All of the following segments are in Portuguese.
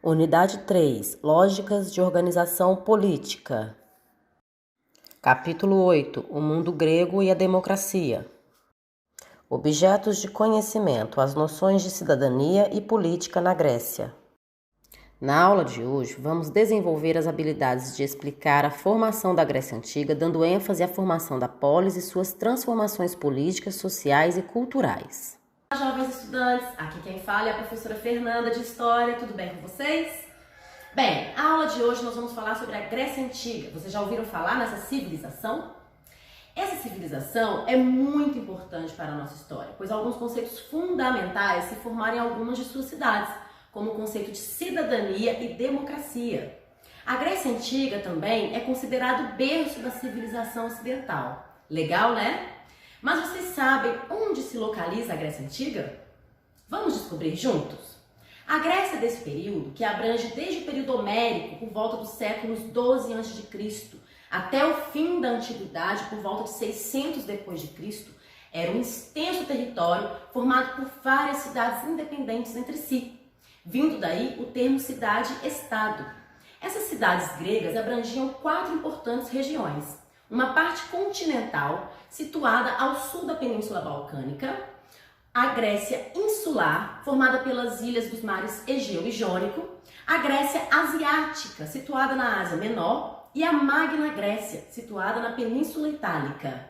Unidade 3. Lógicas de organização política. Capítulo 8. O mundo grego e a democracia. Objetos de conhecimento, as noções de cidadania e política na Grécia. Na aula de hoje, vamos desenvolver as habilidades de explicar a formação da Grécia Antiga, dando ênfase à formação da polis e suas transformações políticas, sociais e culturais. Olá, jovens estudantes, aqui quem fala é a professora Fernanda de História, tudo bem com vocês? Bem, a aula de hoje nós vamos falar sobre a Grécia Antiga. Vocês já ouviram falar nessa civilização? Essa civilização é muito importante para a nossa história, pois alguns conceitos fundamentais se formaram em algumas de suas cidades, como o conceito de cidadania e democracia. A Grécia Antiga também é considerado o berço da civilização ocidental. Legal, né? Mas vocês sabem onde se localiza a Grécia Antiga? Vamos descobrir juntos? A Grécia desse período, que abrange desde o período homérico, por volta dos séculos 12 a.C., até o fim da Antiguidade, por volta de 600 d.C., era um extenso território formado por várias cidades independentes entre si, vindo daí o termo cidade-estado. Essas cidades gregas abrangiam 4 importantes regiões. Uma parte continental, situada ao sul da Península Balcânica, a Grécia insular, formada pelas ilhas dos mares Egeu e Jônico, a Grécia asiática, situada na Ásia Menor, e a Magna Grécia, situada na Península Itálica.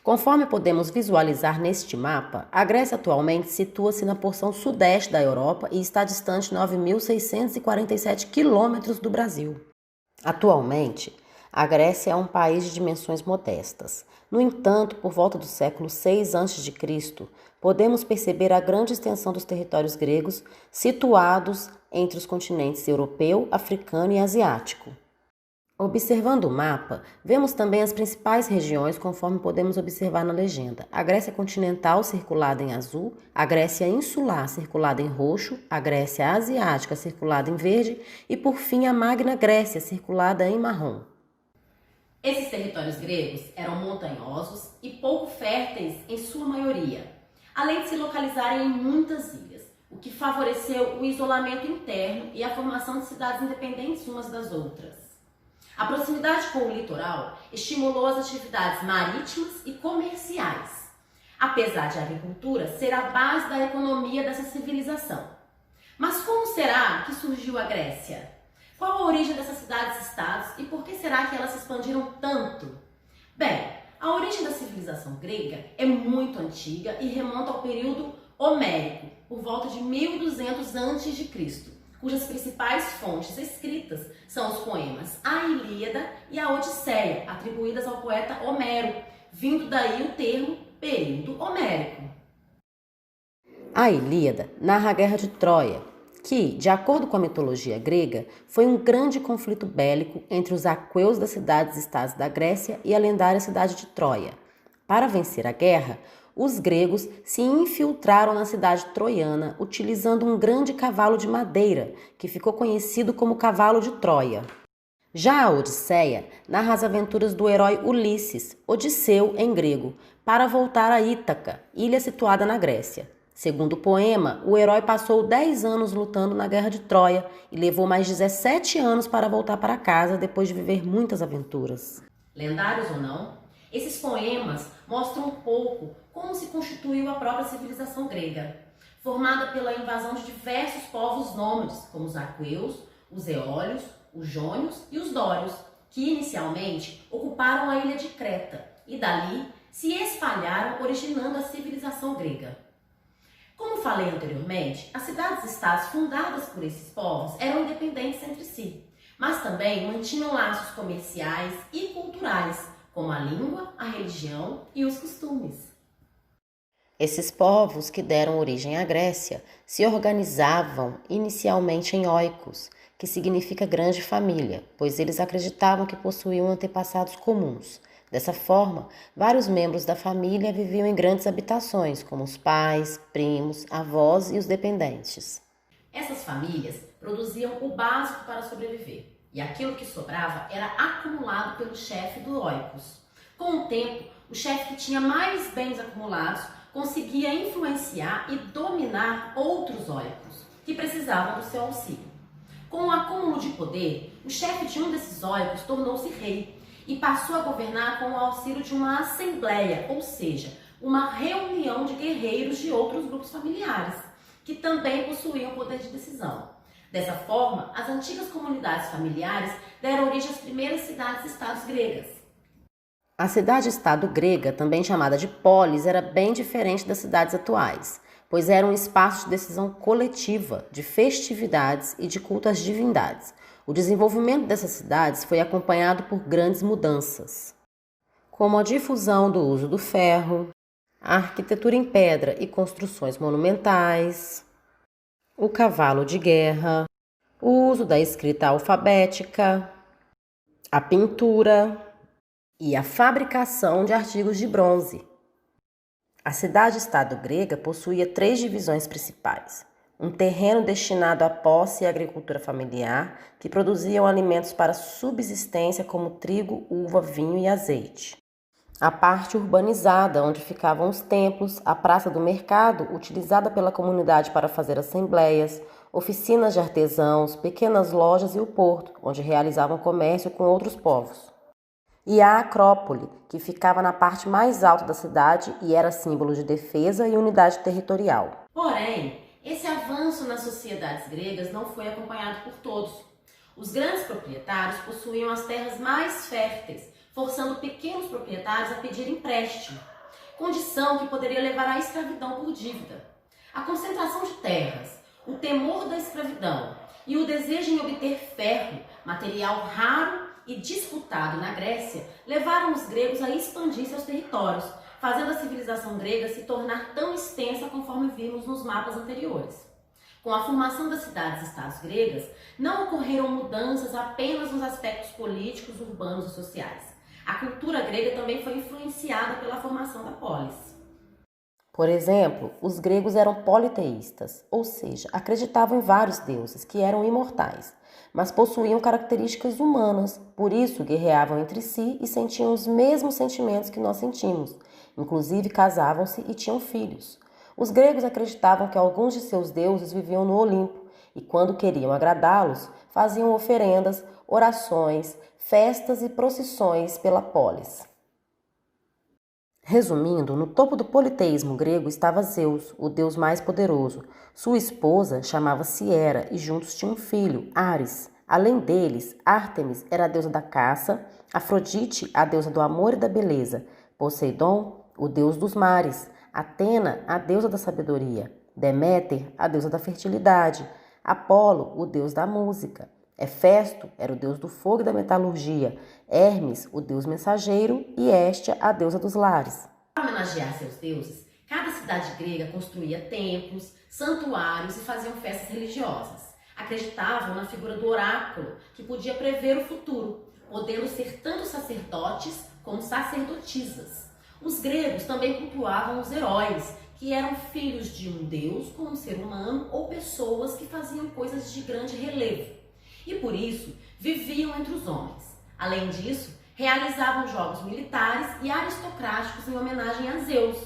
Conforme podemos visualizar neste mapa, a Grécia atualmente situa-se na porção sudeste da Europa e está distante 9.647 quilômetros do Brasil. Atualmente, a Grécia é um país de dimensões modestas. No entanto, por volta do século 6 a.C., podemos perceber a grande extensão dos territórios gregos situados entre os continentes europeu, africano e asiático. Observando o mapa, vemos também as principais regiões conforme podemos observar na legenda. A Grécia continental circulada em azul, a Grécia insular circulada em roxo, a Grécia asiática circulada em verde e, por fim, a Magna Grécia circulada em marrom. Esses territórios gregos eram montanhosos e pouco férteis em sua maioria, além de se localizarem em muitas ilhas, o que favoreceu o isolamento interno e a formação de cidades independentes umas das outras. A proximidade com o litoral estimulou as atividades marítimas e comerciais, apesar de a agricultura ser a base da economia dessa civilização. Mas como será que surgiu a Grécia? Qual a origem dessas cidades-estados e por que será que elas se expandiram tanto? Bem, a origem da civilização grega é muito antiga e remonta ao período homérico, por volta de 1200 a.C., cujas principais fontes escritas são os poemas A Ilíada e a Odisseia, atribuídas ao poeta Homero, vindo daí o termo período homérico. A Ilíada narra a Guerra de Troia, que, de acordo com a mitologia grega, foi um grande conflito bélico entre os aqueus das cidades-estados da Grécia e a lendária cidade de Troia. Para vencer a guerra, os gregos se infiltraram na cidade troiana utilizando um grande cavalo de madeira, que ficou conhecido como Cavalo de Troia. Já a Odisseia narra as aventuras do herói Ulisses, Odisseu em grego, para voltar a Ítaca, ilha situada na Grécia. Segundo o poema, o herói passou 10 anos lutando na Guerra de Troia e levou mais 17 anos para voltar para casa depois de viver muitas aventuras. Lendários ou não, esses poemas mostram um pouco como se constituiu a própria civilização grega, formada pela invasão de diversos povos nômades, como os aqueus, os eólios, os jônios e os dórios, que inicialmente ocuparam a ilha de Creta e dali se espalharam, originando a civilização grega. Como falei anteriormente, as cidades-estados fundadas por esses povos eram independentes entre si, mas também mantinham laços comerciais e culturais, como a língua, a religião e os costumes. Esses povos que deram origem à Grécia se organizavam inicialmente em oikos, que significa grande família, pois eles acreditavam que possuíam antepassados comuns. Dessa forma, vários membros da família viviam em grandes habitações, como os pais, primos, avós e os dependentes. Essas famílias produziam o básico para sobreviver, e aquilo que sobrava era acumulado pelo chefe do oikos. Com o tempo, o chefe que tinha mais bens acumulados conseguia influenciar e dominar outros oikos, que precisavam do seu auxílio. Com o acúmulo de poder, o chefe de um desses óicos tornou-se rei e passou a governar com o auxílio de uma assembleia, ou seja, uma reunião de guerreiros de outros grupos familiares, que também possuíam poder de decisão. Dessa forma, as antigas comunidades familiares deram origem às primeiras cidades-estados gregas. A cidade-estado grega, também chamada de polis, era bem diferente das cidades atuais, pois era um espaço de decisão coletiva, de festividades e de culto às divindades. O desenvolvimento dessas cidades foi acompanhado por grandes mudanças, como a difusão do uso do ferro, a arquitetura em pedra e construções monumentais, o cavalo de guerra, o uso da escrita alfabética, a pintura e a fabricação de artigos de bronze. A cidade-estado grega possuía 3 divisões principais: um terreno destinado à posse e agricultura familiar, que produziam alimentos para subsistência como trigo, uva, vinho e azeite. A parte urbanizada, onde ficavam os templos, a praça do mercado, utilizada pela comunidade para fazer assembleias, oficinas de artesãos, pequenas lojas e o porto, onde realizavam comércio com outros povos. E a Acrópole, que ficava na parte mais alta da cidade e era símbolo de defesa e unidade territorial. Porém, esse avanço nas sociedades gregas não foi acompanhado por todos. Os grandes proprietários possuíam as terras mais férteis, forçando pequenos proprietários a pedir empréstimo, condição que poderia levar à escravidão por dívida. A concentração de terras, o temor da escravidão e o desejo em obter ferro, material raro e disputado na Grécia, levaram os gregos a expandir seus territórios, fazendo a civilização grega se tornar tão extensa conforme vimos nos mapas anteriores. Com a formação das cidades-estados gregas, não ocorreram mudanças apenas nos aspectos políticos, urbanos e sociais. A cultura grega também foi influenciada pela formação da polis. Por exemplo, os gregos eram politeístas, ou seja, acreditavam em vários deuses que eram imortais, mas possuíam características humanas, por isso guerreavam entre si e sentiam os mesmos sentimentos que nós sentimos. Inclusive casavam-se e tinham filhos. Os gregos acreditavam que alguns de seus deuses viviam no Olimpo e, quando queriam agradá-los, faziam oferendas, orações, festas e procissões pela polis. Resumindo, no topo do politeísmo grego estava Zeus, o deus mais poderoso. Sua esposa chamava-se Hera e juntos tinham um filho, Ares. Além deles, Ártemis era a deusa da caça, Afrodite, a deusa do amor e da beleza, Poseidon, o deus dos mares, Atena, a deusa da sabedoria, Deméter, a deusa da fertilidade, Apolo, o deus da música, Hefesto era o deus do fogo e da metalurgia, Hermes, o deus mensageiro, e Hestia, a deusa dos lares. Para homenagear seus deuses, cada cidade grega construía templos, santuários e faziam festas religiosas. Acreditavam na figura do oráculo, que podia prever o futuro, podendo ser tanto sacerdotes como sacerdotisas. Os gregos também cultuavam os heróis, que eram filhos de um deus com um ser humano ou pessoas que faziam coisas de grande relevo. E por isso, viviam entre os homens. Além disso, realizavam jogos militares e aristocráticos em homenagem a Zeus,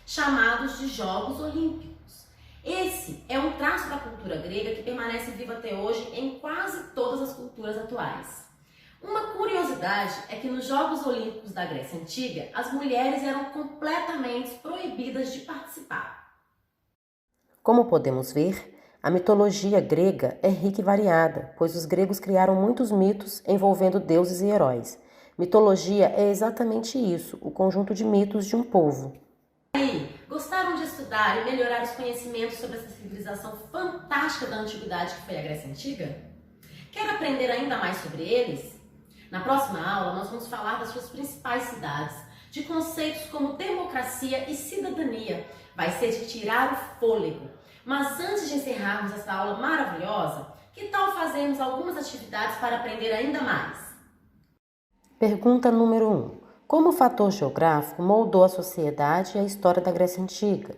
chamados de Jogos Olímpicos. Esse é um traço da cultura grega que permanece viva até hoje em quase todas as culturas atuais. Uma curiosidade é que nos Jogos Olímpicos da Grécia Antiga, as mulheres eram completamente proibidas de participar. Como podemos ver, a mitologia grega é rica e variada, pois os gregos criaram muitos mitos envolvendo deuses e heróis. Mitologia é exatamente isso, o conjunto de mitos de um povo. E aí, gostaram de estudar e melhorar os conhecimentos sobre essa civilização fantástica da antiguidade que foi a Grécia Antiga? Quer aprender ainda mais sobre eles? Na próxima aula, nós vamos falar das suas principais cidades, de conceitos como democracia e cidadania. Vai ser de tirar o fôlego. Mas antes de encerrarmos essa aula maravilhosa, que tal fazermos algumas atividades para aprender ainda mais? Pergunta número 1. Como o fator geográfico moldou a sociedade e a história da Grécia Antiga?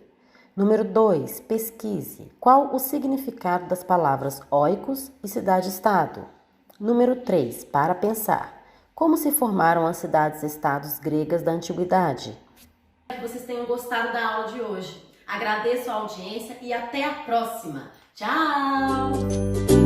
Número 2. Pesquise. Qual o significado das palavras oikos e cidade-estado? Número 3. Para pensar. Como se formaram as cidades-estados gregas da antiguidade? Espero que vocês tenham gostado da aula de hoje. Agradeço a audiência e até a próxima. Tchau!